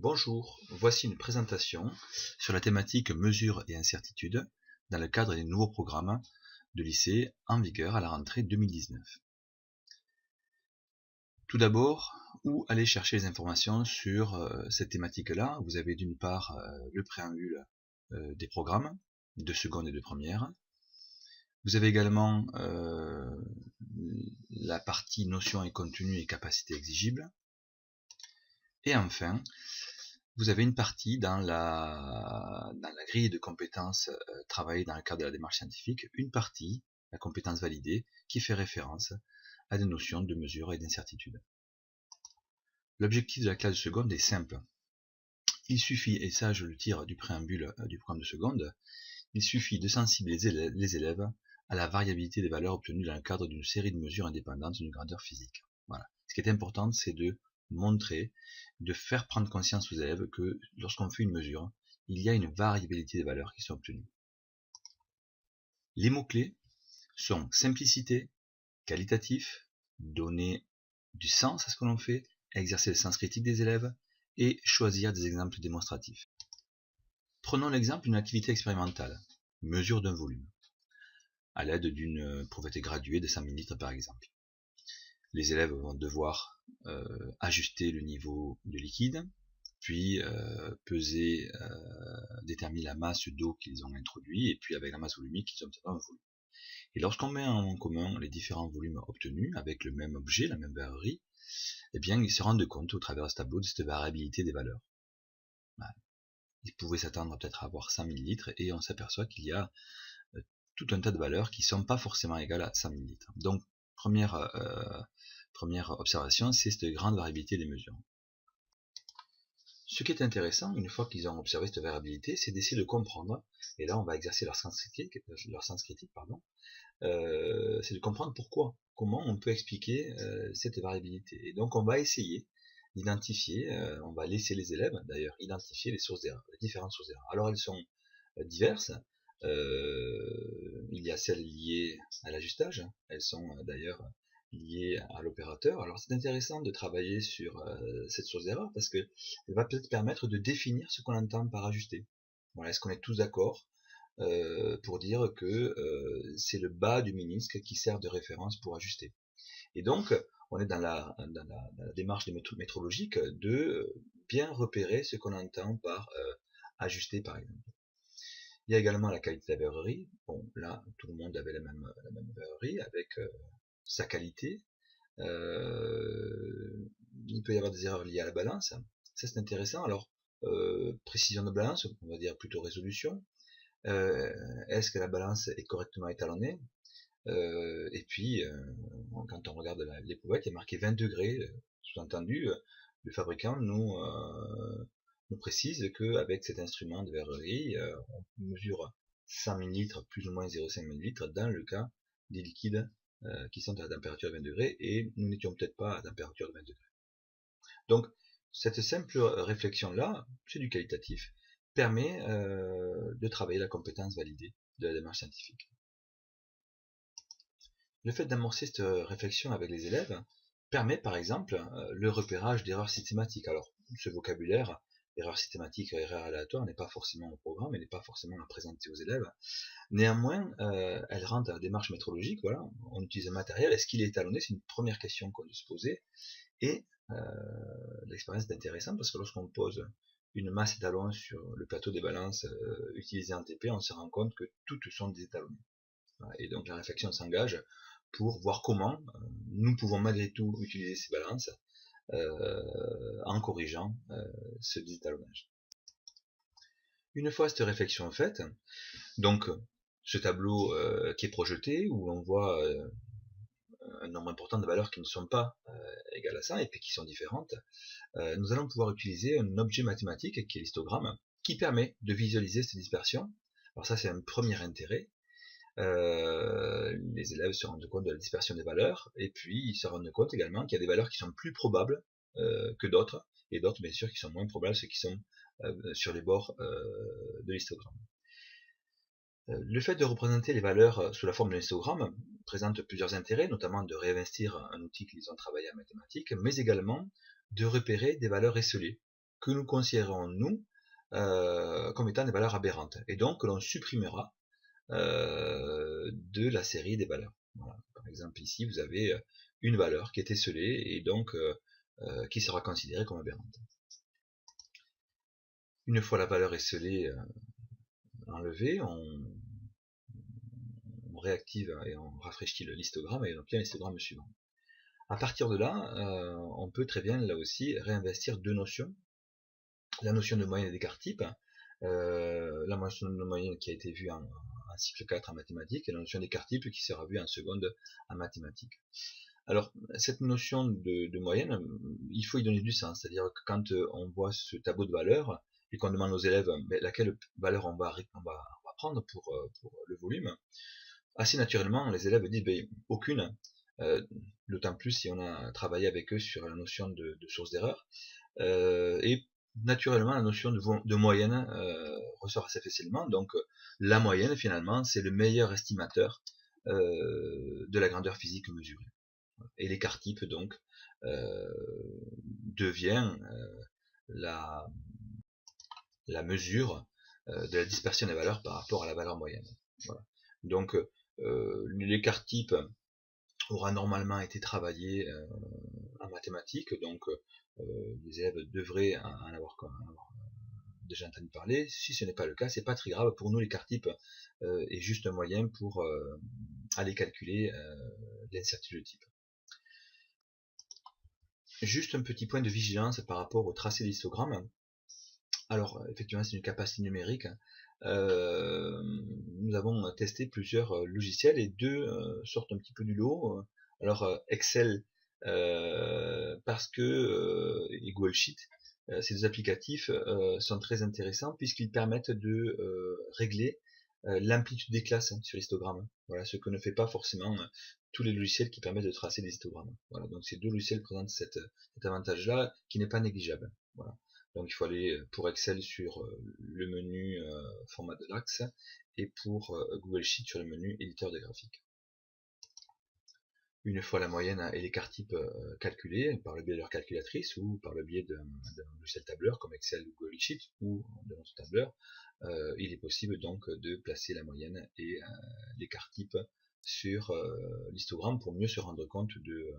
Bonjour, voici une présentation sur la thématique mesures et incertitudes dans le cadre des nouveaux programmes de lycée en vigueur à la rentrée 2019. Tout d'abord, où aller chercher les informations sur cette thématique-là? Vous avez d'une part le préambule des programmes de seconde et de première. Vous avez également la partie notions et contenu et capacités exigibles. Et enfin, vous avez une partie dans la grille de compétences travaillées dans le cadre de la démarche scientifique, une partie, la compétence validée, qui fait référence à des notions de mesure et d'incertitude. L'objectif de la classe de seconde est simple. Il suffit, et ça je le tire du préambule du programme de seconde, il suffit de sensibiliser les élèves à la variabilité des valeurs obtenues dans le cadre d'une série de mesures indépendantes d'une grandeur physique. Voilà. Ce qui est important, c'est de montrer, de faire prendre conscience aux élèves que lorsqu'on fait une mesure, il y a une variabilité des valeurs qui sont obtenues. Les mots-clés sont simplicité, qualitatif, donner du sens à ce que l'on fait, exercer le sens critique des élèves et choisir des exemples démonstratifs. Prenons l'exemple d'une activité expérimentale, mesure d'un volume, à l'aide d'une provette graduée de 100 ml par exemple. Les élèves vont devoir ajuster le niveau de liquide, puis peser, déterminer la masse d'eau qu'ils ont introduit, et puis avec la masse volumique, ils obtiennent un volume. Et lorsqu'on met en commun les différents volumes obtenus avec le même objet, la même verrerie, eh bien ils se rendent compte au travers de ce tableau de cette variabilité des valeurs. Voilà. Ils pouvaient s'attendre peut-être à avoir 100 ml, et on s'aperçoit qu'il y a tout un tas de valeurs qui ne sont pas forcément égales à 100 ml. Donc, première observation, c'est cette grande variabilité des mesures. Ce qui est intéressant, une fois qu'ils ont observé cette variabilité, c'est d'essayer de comprendre, et là on va exercer leur sens critique, c'est de comprendre pourquoi, comment on peut expliquer cette variabilité. Et donc on va essayer d'identifier, on va laisser les élèves d'ailleurs identifier les sources d'erreur, les différentes sources d'erreur. Alors elles sont diverses. Il y a celles liées à l'ajustage, elles sont d'ailleurs liées à l'opérateur. Alors c'est intéressant de travailler sur cette source d'erreur parce qu'elle va peut-être permettre de définir ce qu'on entend par ajuster. Voilà, est-ce qu'on est tous d'accord pour dire que c'est le bas du ménisque qui sert de référence pour ajuster. Et donc on est dans la démarche métrologique de bien repérer ce qu'on entend par ajuster par exemple. Il y a également la qualité de la verrerie. Bon, là, tout le monde avait la même verrerie avec sa qualité. Il peut y avoir des erreurs liées à la balance. Ça, c'est intéressant. Alors, précision de balance, on va dire plutôt résolution. Est-ce que la balance est correctement étalonnée? Et puis, quand on regarde l'épouvette, il y a marqué 20 degrés. Sous-entendu, le fabricant nous précise qu'avec cet instrument de verrerie, on mesure 100 ml plus ou moins 0,5 ml dans le cas des liquides qui sont à la température de 20 degrés, et nous n'étions peut-être pas à la température de 20 degrés. Donc, cette simple réflexion-là, c'est du qualitatif, permet de travailler la compétence validée de la démarche scientifique. Le fait d'amorcer cette réflexion avec les élèves permet par exemple le repérage d'erreurs systématiques. Alors, ce vocabulaire, erreur systématique, erreur aléatoire, n'est pas forcément au programme, elle n'est pas forcément à présenter aux élèves. Néanmoins, elle rentre à la démarche métrologique, voilà, on utilise un matériel, est-ce qu'il est étalonné? C'est une première question qu'on doit se poser. Et l'expérience est intéressante parce que lorsqu'on pose une masse étalon sur le plateau des balances utilisé en TP, on se rend compte que toutes sont désétalonnées. Voilà, et donc la réflexion s'engage pour voir comment nous pouvons malgré tout utiliser ces balances en corrigeant ce désétalonnage. Une fois cette réflexion faite, donc ce tableau qui est projeté, où on voit un nombre important de valeurs qui ne sont pas égales à ça, et puis qui sont différentes, nous allons pouvoir utiliser un objet mathématique qui est l'histogramme, qui permet de visualiser cette dispersion. Alors ça, c'est un premier intérêt. Les élèves se rendent compte de la dispersion des valeurs, et puis ils se rendent compte également qu'il y a des valeurs qui sont plus probables que d'autres, et d'autres bien sûr qui sont moins probables, ceux qui sont sur les bords de l'histogramme. Le fait de représenter les valeurs sous la forme d'un histogramme présente plusieurs intérêts, notamment de réinvestir un outil qu'ils ont travaillé en mathématiques, mais également de repérer des valeurs esselées. que nous considérons, nous, comme étant des valeurs aberrantes, et donc que l'on supprimera de la série des valeurs. Voilà. Par exemple, ici, vous avez une valeur qui est esselée, et donc qui sera considérée comme aberrante. Une fois la valeur esselée enlevée, on réactive et on rafraîchit le histogramme et on obtient l'histogramme suivant. À partir de là, on peut très bien, là aussi, réinvestir deux notions. La notion de moyenne et d'écart type, la notion de moyenne qui a été vue en cycle 4 en mathématiques, et la notion d'écart type qui sera vue en seconde en mathématiques. Alors, cette notion de moyenne, il faut y donner du sens, c'est-à-dire que quand on voit ce tableau de valeurs, et qu'on demande aux élèves laquelle valeur on va prendre pour le volume, assez naturellement, les élèves disent aucune, d'autant plus si on a travaillé avec eux sur la notion de source d'erreur, et naturellement la notion de moyenne ressort assez facilement. Donc la moyenne finalement c'est le meilleur estimateur de la grandeur physique mesurée, et l'écart type donc devient la mesure de la dispersion des valeurs par rapport à la valeur moyenne. Voilà. Donc l'écart type aura normalement été travaillé en mathématiques, donc les élèves devraient en avoir déjà entendu parler. Si ce n'est pas le cas, c'est pas très grave. Pour nous, l'écart type est juste un moyen pour aller calculer l'incertitude de type. Juste un petit point de vigilance par rapport au tracé de l'histogramme. Alors, effectivement, c'est une capacité numérique. Nous avons testé plusieurs logiciels et deux sortent un petit peu du lot. Alors, Excel, parce que et Google Sheet, ces deux applicatifs sont très intéressants puisqu'ils permettent de régler l'amplitude des classes sur l'histogramme. Voilà, ce que ne fait pas forcément tous les logiciels qui permettent de tracer des histogrammes. Voilà, donc ces deux logiciels présentent cet avantage-là qui n'est pas négligeable. Voilà. Donc il faut aller pour Excel sur le menu format de l'axe et pour Google Sheet sur le menu éditeur de graphiques. Une fois la moyenne et l'écart type calculés par le biais de leur calculatrice ou par le biais d'un logiciel tableur comme Excel ou Google Sheet ou de notre tableur, il est possible donc de placer la moyenne et l'écart type sur l'histogramme pour mieux se rendre compte de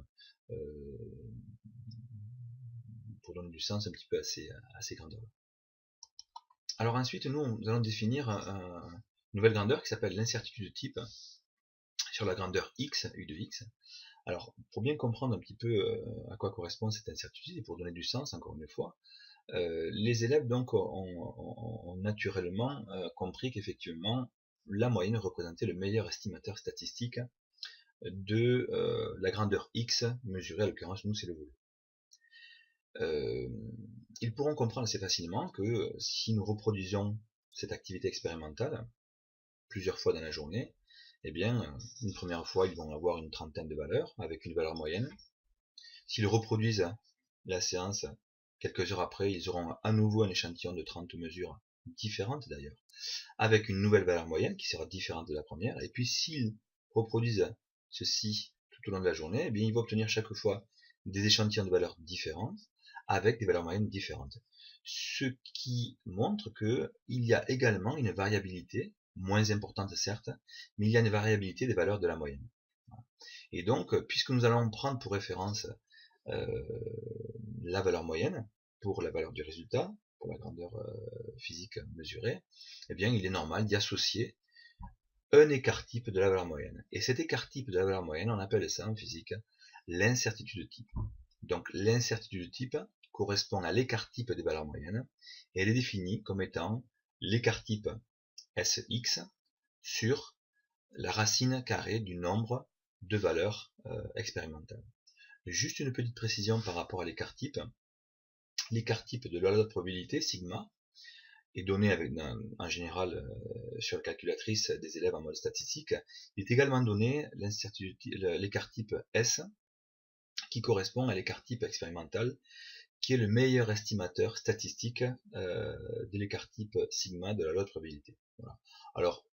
pour donner du sens un petit peu à ces grandeurs. Alors ensuite, nous allons définir une nouvelle grandeur qui s'appelle l'incertitude de type sur la grandeur x, u de x. Alors, pour bien comprendre un petit peu à quoi correspond cette incertitude et pour donner du sens, encore une fois, les élèves donc ont naturellement compris qu'effectivement la moyenne représentait le meilleur estimateur statistique de la grandeur x mesurée, à l'occurrence nous c'est le volume. Ils pourront comprendre assez facilement que si nous reproduisons cette activité expérimentale plusieurs fois dans la journée, eh bien, une première fois, ils vont avoir une trentaine de valeurs, avec une valeur moyenne. S'ils reproduisent la séance, quelques heures après, ils auront à nouveau un échantillon de 30 mesures, différentes d'ailleurs, avec une nouvelle valeur moyenne qui sera différente de la première. Et puis, s'ils reproduisent ceci tout au long de la journée, eh bien, ils vont obtenir chaque fois des échantillons de valeurs différentes, avec des valeurs moyennes différentes. Ce qui montre qu'il y a également une variabilité, moins importante certes, mais il y a une variabilité des valeurs de la moyenne. Et donc, puisque nous allons prendre pour référence la valeur moyenne pour la valeur du résultat, pour la grandeur physique mesurée, eh bien il est normal d'y associer un écart type de la valeur moyenne. Et cet écart type de la valeur moyenne, on appelle ça en physique l'incertitude de type. Donc l'incertitude de type correspond à l'écart type des valeurs moyennes, et elle est définie comme étant l'écart type Sx sur la racine carrée du nombre de valeurs expérimentales. Juste une petite précision par rapport à l'écart type. L'écart type de la loi de probabilité, sigma, est donné avec, en général sur la calculatrice des élèves en mode statistique. Il est également donné l'écart type S, qui correspond à l'écart type expérimental, qui est le meilleur estimateur statistique de l'écart type sigma de la loi de probabilité. Voilà. Alors,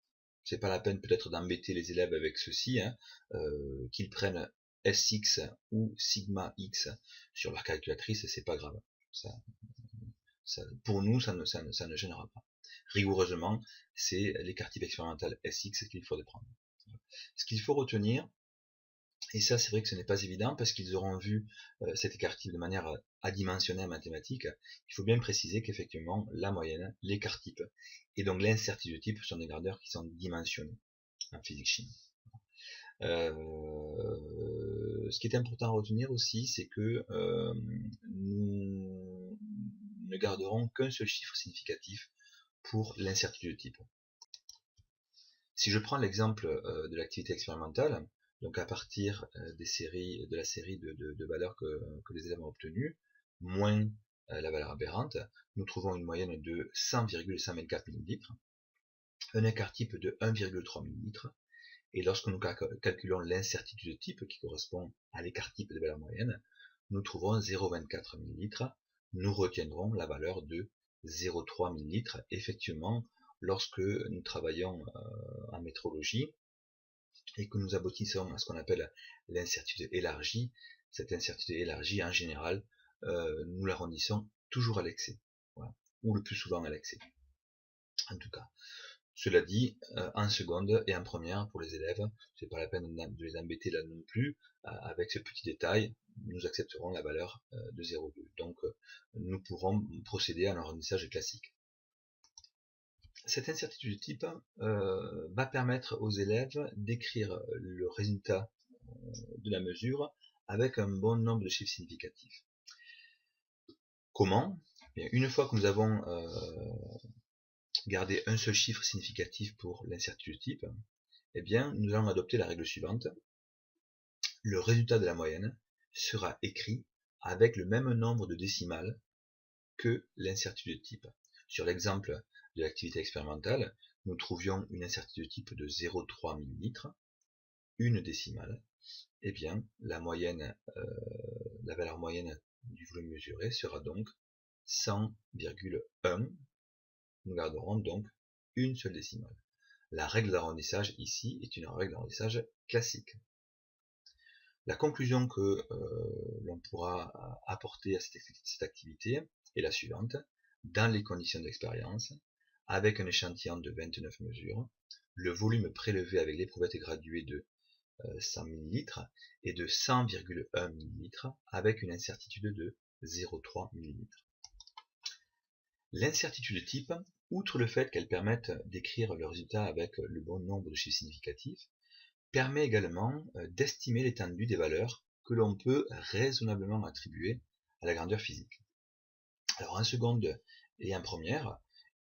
c'est pas la peine peut-être d'embêter les élèves avec ceci, hein, qu'ils prennent Sx ou sigma x sur leur calculatrice, c'est pas grave. Ça, Pour nous, ça ne gênera pas. Rigoureusement, c'est l'écart type expérimental SX qu'il faut prendre. Ce qu'il faut retenir, et ça c'est vrai que ce n'est pas évident parce qu'ils auront vu cet écart type de manière adimensionnelle en mathématiques, il faut bien préciser qu'effectivement la moyenne, l'écart type et donc l'incertitude type sont des grandeurs qui sont dimensionnées en physique chimie. Ce qui est important à retenir aussi, c'est que nous ne garderons qu'un seul chiffre significatif pour l'incertitude type. Si je prends l'exemple de l'activité expérimentale, donc à partir de la série de valeurs que les élèves ont obtenues, moins la valeur aberrante, nous trouvons une moyenne de 100,124 ml, un écart type de 1,3 ml, et lorsque nous calculons l'incertitude type, qui correspond à l'écart type des valeurs moyennes, nous trouvons 0,24 ml, nous retiendrons la valeur de 0,3 ml. Effectivement, lorsque nous travaillons en métrologie, et que nous aboutissons à ce qu'on appelle l'incertitude élargie, cette incertitude élargie, en général, nous l'arrondissons toujours à l'excès, voilà, ou le plus souvent à l'excès, en tout cas. Cela dit, en seconde et en première, pour les élèves, c'est pas la peine de les embêter là non plus, avec ce petit détail, nous accepterons la valeur de 0,2. Donc, nous pourrons procéder à un arrondissage classique. Cette incertitude type va permettre aux élèves d'écrire le résultat de la mesure avec un bon nombre de chiffres significatifs. Comment? Bien, une fois que nous avons gardé un seul chiffre significatif pour l'incertitude type, eh bien, nous allons adopter la règle suivante. Le résultat de la moyenne sera écrit avec le même nombre de décimales que l'incertitude type. Sur l'exemple de l'activité expérimentale, nous trouvions une incertitude type de 0,3 ml, une décimale. Eh bien, la valeur moyenne du volume mesuré sera donc 100,1. Nous garderons donc une seule décimale. La règle d'arrondissage ici est une règle d'arrondissage classique. La conclusion que l'on pourra apporter à cette activité est la suivante. Dans les conditions d'expérience, avec un échantillon de 29 mesures, le volume prélevé avec l'éprouvette graduée de 100 ml est de 100,1 ml avec une incertitude de 0,3 ml. L'incertitude type, outre le fait qu'elle permette d'écrire le résultat avec le bon nombre de chiffres significatifs, permet également d'estimer l'étendue des valeurs que l'on peut raisonnablement attribuer à la grandeur physique. Alors en seconde et en première,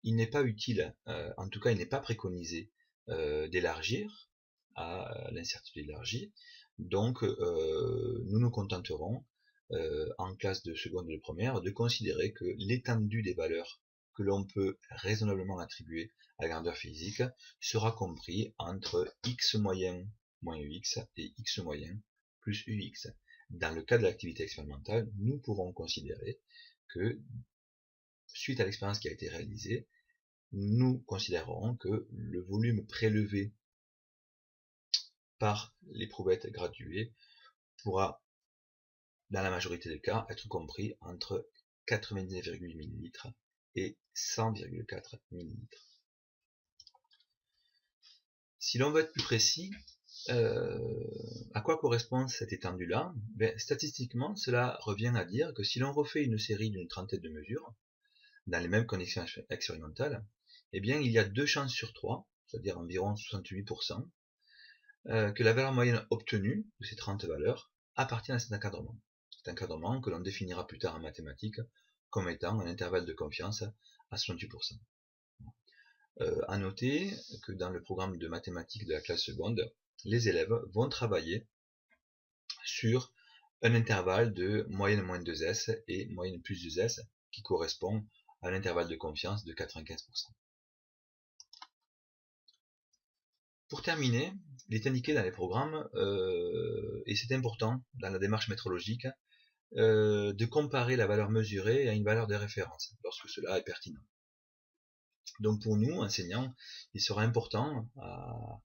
il n'est pas utile, en tout cas il n'est pas préconisé d'élargir à l'incertitude élargie, donc nous nous contenterons en classe de seconde et de première de considérer que l'étendue des valeurs que l'on peut raisonnablement attribuer à la grandeur physique sera compris entre x moyen moins ux et x moyen plus ux. Dans le cas de l'activité expérimentale, nous pourrons considérer que, suite à l'expérience qui a été réalisée, nous considérerons que le volume prélevé par l'éprouvette graduée pourra, dans la majorité des cas, être compris entre 99,8 ml et 100,4 ml. Si l'on veut être plus précis, à quoi correspond cette étendue-là? Statistiquement, cela revient à dire que si l'on refait une série d'une trentaine de mesures, dans les mêmes conditions expérimentales, eh bien, il y a 2 chances sur 3, c'est-à-dire environ 68%, que la valeur moyenne obtenue de ces 30 valeurs appartienne à cet encadrement. Cet encadrement que l'on définira plus tard en mathématiques comme étant un intervalle de confiance à 68%. À noter que dans le programme de mathématiques de la classe seconde, les élèves vont travailler sur un intervalle de moyenne moins 2s et moyenne plus 2s qui correspond à l'intervalle de confiance de 95%. Pour terminer, il est indiqué dans les programmes, et c'est important dans la démarche métrologique, de comparer la valeur mesurée à une valeur de référence, lorsque cela est pertinent. Donc pour nous, enseignants, il sera important, à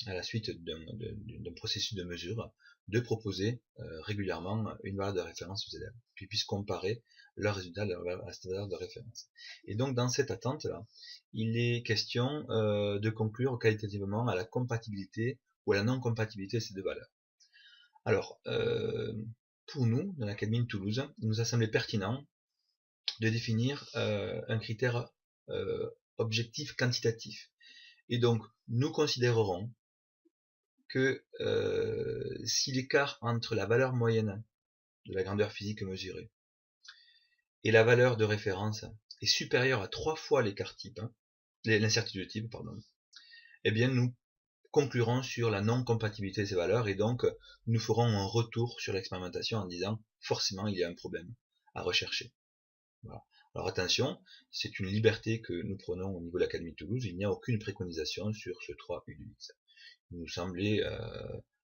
la suite d'un processus de mesure, de proposer régulièrement une valeur de référence aux élèves, puis puissent comparer leurs résultats à cette valeur de référence. Et donc dans cette attente-là, il est question de conclure qualitativement à la compatibilité ou à la non-compatibilité de ces deux valeurs. Alors, pour nous, dans l'Académie de Toulouse, il nous a semblé pertinent de définir un critère objectif quantitatif. Et donc, nous considérerons que si l'écart entre la valeur moyenne de la grandeur physique mesurée et la valeur de référence est supérieur à 3 fois l'écart type, l'incertitude type, pardon, eh bien nous conclurons sur la non-compatibilité de ces valeurs et donc nous ferons un retour sur l'expérimentation en disant forcément il y a un problème à rechercher. Voilà. Alors attention, c'est une liberté que nous prenons au niveau de l'Académie de Toulouse, il n'y a aucune préconisation sur ce 3U de X. Il nous semblait,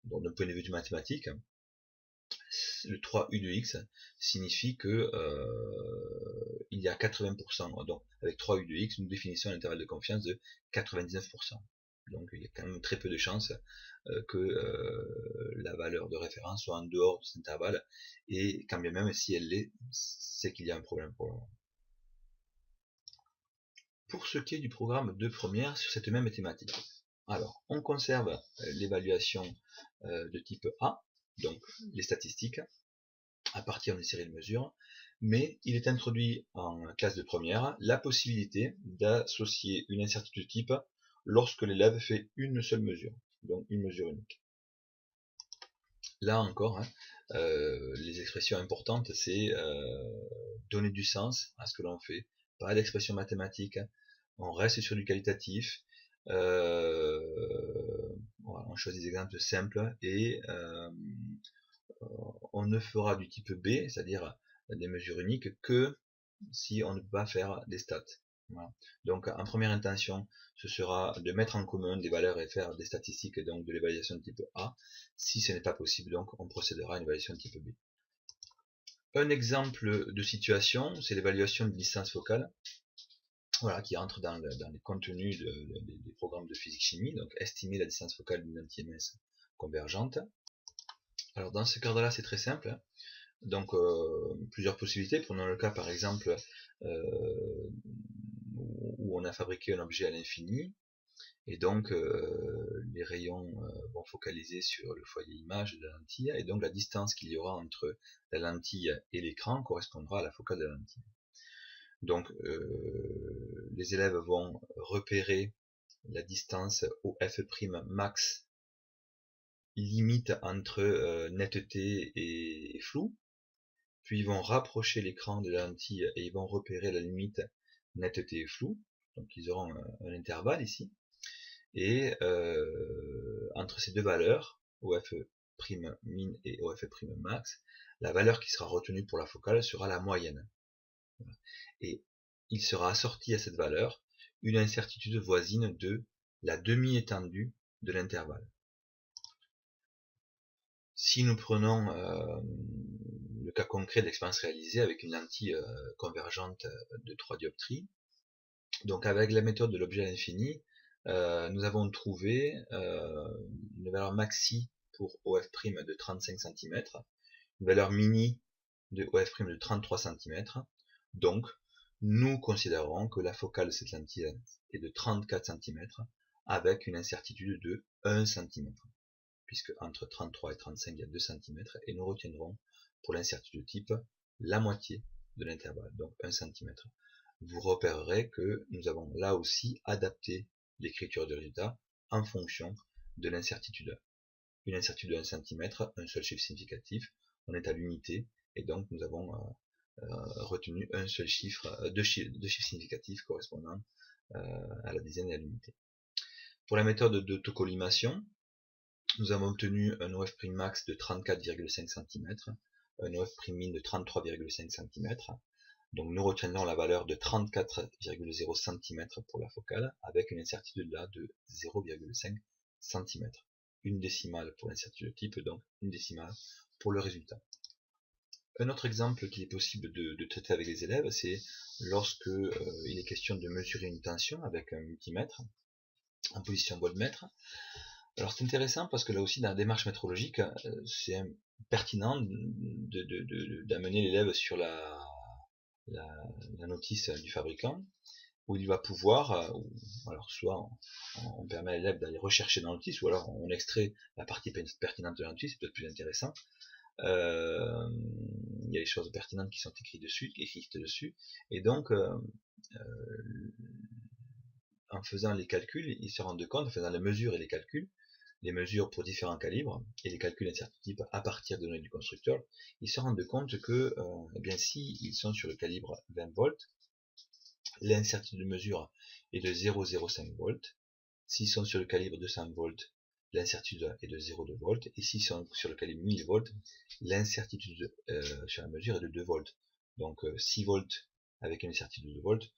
d'un point de vue du mathématique, le 3U de X signifie que il y a 80%, donc avec 3U de X, nous définissons un intervalle de confiance de 99%. Donc il y a quand même très peu de chances que la valeur de référence soit en dehors de cet intervalle, et quand bien même si elle l'est, c'est qu'il y a un problème pour le moment. Pour ce qui est du programme de première sur cette même thématique, alors on conserve l'évaluation de type A, donc les statistiques, à partir d'une série de mesures, mais il est introduit en classe de première la possibilité d'associer une incertitude type lorsque l'élève fait une seule mesure, donc une mesure unique. Là encore, les expressions importantes, c'est donner du sens à ce que l'on fait, pas d'expression mathématique, on reste sur du qualitatif, voilà, on choisit des exemples simples et on ne fera du type B, c'est-à-dire des mesures uniques, que si on ne peut pas faire des stats. Voilà. Donc en première intention, ce sera de mettre en commun des valeurs et faire des statistiques, et donc de l'évaluation de type A. Si ce n'est pas possible, donc on procédera à une évaluation de type B. Un exemple de situation, c'est l'évaluation de distance focale, voilà, qui entre dans les contenus des programmes de physique-chimie, donc estimer la distance focale d'une lentille MS convergente. Alors dans ce cadre-là, c'est très simple. Donc plusieurs possibilités. Prenons le cas par exemple où on a fabriqué un objet à l'infini, et donc les rayons vont focaliser sur le foyer image de la lentille, et donc la distance qu'il y aura entre la lentille et l'écran correspondra à la focale de la lentille. Donc les élèves vont repérer la distance au f' max limite entre netteté et flou, puis ils vont rapprocher l'écran de la lentille et ils vont repérer la limite netteté et flou, donc ils auront un intervalle ici, et entre ces deux valeurs, OF' et OF' max, la valeur qui sera retenue pour la focale sera la moyenne. Et il sera assorti à cette valeur une incertitude voisine de la demi-étendue de l'intervalle. Si nous prenons le cas concret de l'expérience réalisée avec une lentille convergente de 3 dioptries, donc avec la méthode de l'objet à l'infini, nous avons trouvé une valeur maxi pour OF' de 35 cm, une valeur mini de OF' de 33 cm, donc nous considérons que la focale de cette lentille est de 34 cm avec une incertitude de 1 cm, puisque entre 33 et 35 il y a 2 cm, et nous retiendrons pour l'incertitude type la moitié de l'intervalle, donc 1 cm. Vous repérerez que nous avons là aussi adapté l'écriture de résultat en fonction de l'incertitude. Une incertitude de 1 cm, un seul chiffre significatif, on est à l'unité, et donc nous avons retenu un seul chiffre, deux chiffres significatifs correspondant à la dizaine et à l'unité. Pour la méthode d'autocollimation, nous avons obtenu un OF' max de 34,5 cm, un OF' min de 33,5 cm, donc nous retiendrons la valeur de 34,0 cm pour la focale, avec une incertitude là de 0,5 cm. Une décimale pour l'incertitude type, donc une décimale pour le résultat. Un autre exemple qu'il est possible de traiter avec les élèves, c'est lorsque il est question de mesurer une tension avec un multimètre en position voltmètre. Alors c'est intéressant parce que là aussi dans la démarche métrologique, c'est pertinent d'amener l'élève sur la notice du fabricant, où il va pouvoir, alors soit on permet à l'élève d'aller rechercher dans la notice, ou alors on extrait la partie pertinente de la notice, c'est peut-être plus intéressant. Il y a des choses pertinentes qui sont écrites dessus, et donc en faisant les calculs, ils se rendent compte, en faisant les mesures et les mesures pour différents calibres, et les calculs incertitudes à partir des données du constructeur, ils se rendent compte que, eh bien, si ils sont sur le calibre 20 volts, l'incertitude de mesure est de 0,05 volts. S'ils sont sur le calibre 200 volts, l'incertitude est de 0,2 volts. Et s'ils sont sur le calibre 1000 volts, l'incertitude sur la mesure est de 2 volts. Donc 6 volts avec une incertitude de 2 volts,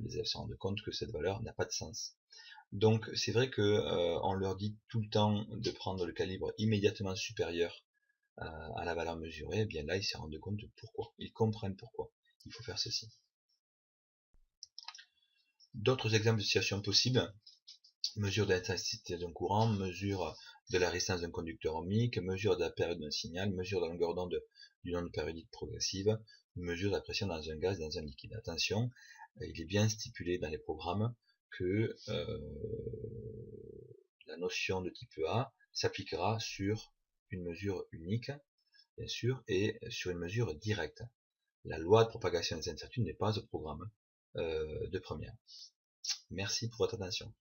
les élèves se rendent compte que cette valeur n'a pas de sens. Donc c'est vrai que on leur dit tout le temps de prendre le calibre immédiatement supérieur à la valeur mesurée. Et bien là, ils se rendent compte de pourquoi. Ils comprennent pourquoi il faut faire ceci. D'autres exemples de situations possibles: mesure de l'intensité d'un courant, mesure de la résistance d'un conducteur ohmique, mesure de la période d'un signal, mesure de la longueur d'onde d'une onde périodique progressive, mesure de la pression dans un gaz, dans un liquide. Attention, il est bien stipulé dans les programmes que la notion de type A s'appliquera sur une mesure unique, bien sûr, et sur une mesure directe. La loi de propagation des incertitudes n'est pas au programme de première. Merci pour votre attention.